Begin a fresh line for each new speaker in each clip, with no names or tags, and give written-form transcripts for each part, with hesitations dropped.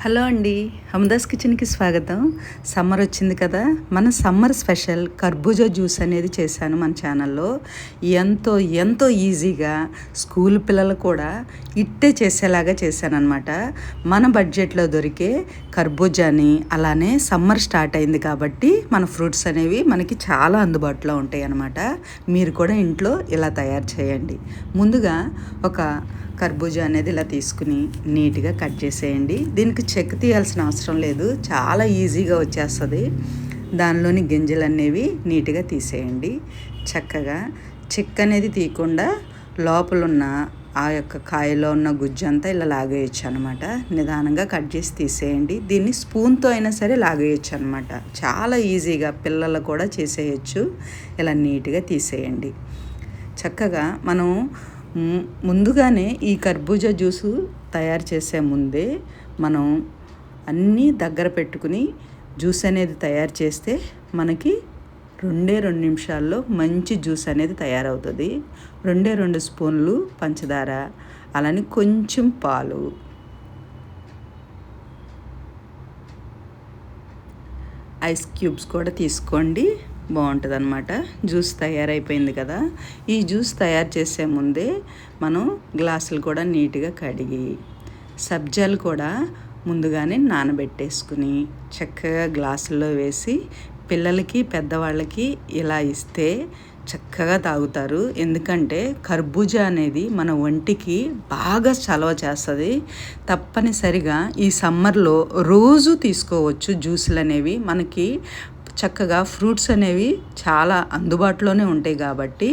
Hello అండి, హమ్దాస్ కిచెన్కి స్వాగతం. సమ్మర్ వచ్చింది కదా, మన సమ్మర్ స్పెషల్ కర్బూజా జ్యూస్ అనేది చేశాను మన ఛానల్లో. ఎంతో ఎంతో ఈజీగా స్కూల్ పిల్లలు కూడా ఇట్టే చేసేలాగా చేశానన్నమాట. మన బడ్జెట్లో దొరికే కర్బూజాని, అలానే సమ్మర్ స్టార్ట్ అయింది కాబట్టి మన ఫ్రూట్స్ అనేవి మనకి చాలా అందుబాటులో ఉంటాయి అన్నమాట. మీరు కూడా ఇంట్లో ఇలా తయారు చేయండి. ముందుగా ఒక కర్బూజా అనేది ఇలా తీసుకుని నీట్గా కట్ చేసేయండి. దీనికి చెక్కు తీయాల్సిన అవసరం లేదు, చాలా ఈజీగా వచ్చేస్తుంది. దానిలోని గింజలు అనేవి నీట్గా తీసేయండి. చక్కగా చెక్కు అనేది తీయకుండా లోపలున్న ఆ యొక్క కాయలో ఉన్న గుజ్జంతా ఇలా లాగేయచ్చు అనమాట. నిదానంగా కట్ చేసి తీసేయండి. దీన్ని స్పూన్తో అయినా సరే లాగేయచ్చు అనమాట. చాలా ఈజీగా పిల్లలు కూడా చేసేయచ్చు. ఇలా నీట్గా తీసేయండి. చక్కగా మనం ముందుగానే ఈ కర్బూజా జ్యూసు తయారు చేసే ముందే మనం అన్నీ దగ్గర పెట్టుకుని జ్యూస్ అనేది తయారు చేస్తే మనకి 2 నిమిషాల్లో మంచి జ్యూస్ అనేది తయారవుతుంది. 2 స్పూన్లు పంచదార, అలానే కొంచెం పాలు, ఐస్ క్యూబ్స్ కూడా తీసుకోండి, బాగుంటుంది అనమాట. జ్యూస్ తయారైపోయింది కదా. ఈ జ్యూస్ తయారు చేసే ముందే మనం గ్లాసులు కూడా నీట్గా కడిగి సబ్జాలు కూడా ముందుగానే నానబెట్టేసుకుని చక్కగా గ్లాసుల్లో వేసి పిల్లలకి పెద్దవాళ్ళకి ఇలా ఇస్తే చక్కగా తాగుతారు. ఎందుకంటే కర్బూజా అనేది మన ఒంటికి బాగా చలవ చేస్తుంది. తప్పనిసరిగా ఈ సమ్మర్లో రోజు తీసుకోవచ్చు. జ్యూసులు అనేవి మనకి చక్కగా ఫ్రూట్స్ అనేవి చాలా అందుబాటులోనే ఉంటాయి కాబట్టి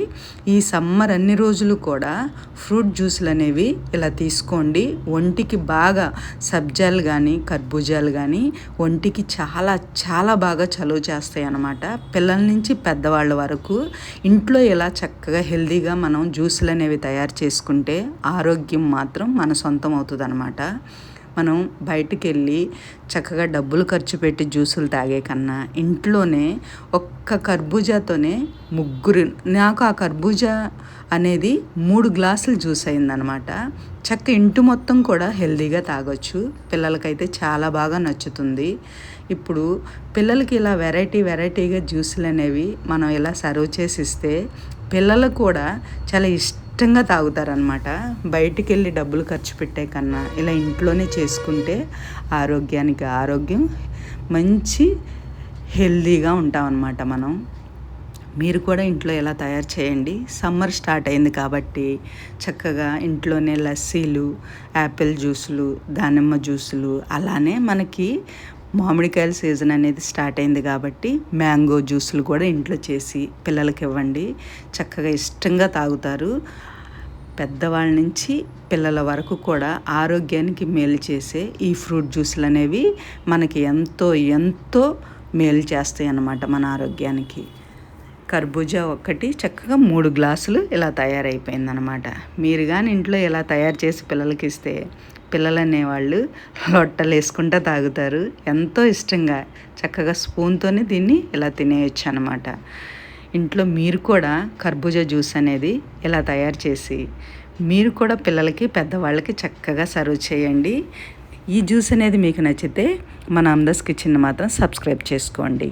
ఈ సమ్మర్ అన్ని రోజులు కూడా ఫ్రూట్ జ్యూసులు అనేవి ఇలా తీసుకోండి. ఒంటికి బాగా సబ్జాలు కానీ కర్బూజాలు కానీ ఒంటికి చాలా చాలా బాగా చలువ చేస్తాయి అన్నమాట. పిల్లల నుంచి పెద్దవాళ్ళ వరకు ఇంట్లో ఇలా చక్కగా హెల్తీగా మనం జ్యూసులు అనేవి తయారు చేసుకుంటే ఆరోగ్యం మాత్రం మన సొంతం అవుతుంది అన్నమాట. మనం బయటికి వెళ్ళి చక్కగా డబ్బులు ఖర్చు పెట్టి జ్యూసులు తాగే కన్నా ఇంట్లోనే ఒక్క కర్బూజాతోనే నాకు ఆ కర్బూజా అనేది 3 గ్లాసులు జ్యూస్ అయిందనమాట. ఇంటి మొత్తం కూడా హెల్తీగా తాగొచ్చు. పిల్లలకైతే చాలా బాగా నచ్చుతుంది. ఇప్పుడు పిల్లలకి ఇలా వెరైటీగా జ్యూసులు అనేవి మనం ఇలా సర్వ్ చేసి ఇస్తే పిల్లలు కూడా చాలా ఇష్టంగా తాగుతారనమాట. బయటికి వెళ్ళి డబ్బులు ఖర్చు పెట్టే కన్నా ఇలా ఇంట్లోనే చేసుకుంటే ఆరోగ్యానికి ఆరోగ్యం, మంచి హెల్తీగా ఉంటామన్నమాట మనం. మీరు కూడా ఇంట్లో ఎలా తయారు చేయండి. సమ్మర్ స్టార్ట్ అయింది కాబట్టి చక్కగా ఇంట్లోనే లస్సీలు, యాపిల్ జ్యూసులు, దానిమ్మ జ్యూసులు, అలానే మనకి మామిడికాయల సీజన్ అనేది స్టార్ట్ అయింది కాబట్టి మ్యాంగో జ్యూసులు కూడా ఇంట్లో చేసి పిల్లలకి ఇవ్వండి. చక్కగా ఇష్టంగా తాగుతారు. పెద్దవాళ్ళ నుంచి పిల్లల వరకు కూడా ఆరోగ్యానికి మేలు చేసే ఈ ఫ్రూట్ జ్యూసులు అనేవి మనకి ఎంతో ఎంతో మేలు చేస్తాయి అన్నమాట మన ఆరోగ్యానికి. కర్బూజా ఒక్కటి చక్కగా 3 గ్లాసులు ఇలా తయారైపోయిందనమాట. మీరు కానీ ఇంట్లో ఇలా తయారు చేసి పిల్లలకి ఇస్తే పిల్లలు అనేవాళ్ళు లొట్టలు వేసుకుంటూ తాగుతారు. ఎంతో ఇష్టంగా చక్కగా స్పూన్తోనే దీన్ని ఇలా తినేయచ్చు అనమాట. ఇంట్లో మీరు కూడా కర్బూజా జ్యూస్ అనేది ఇలా తయారు చేసి మీరు కూడా పిల్లలకి పెద్దవాళ్ళకి చక్కగా సర్వ్ చేయండి. ఈ జ్యూస్ అనేది మీకు నచ్చితే మన హమ్దాస్ కిచెన్ మాత్రం సబ్స్క్రైబ్ చేసుకోండి.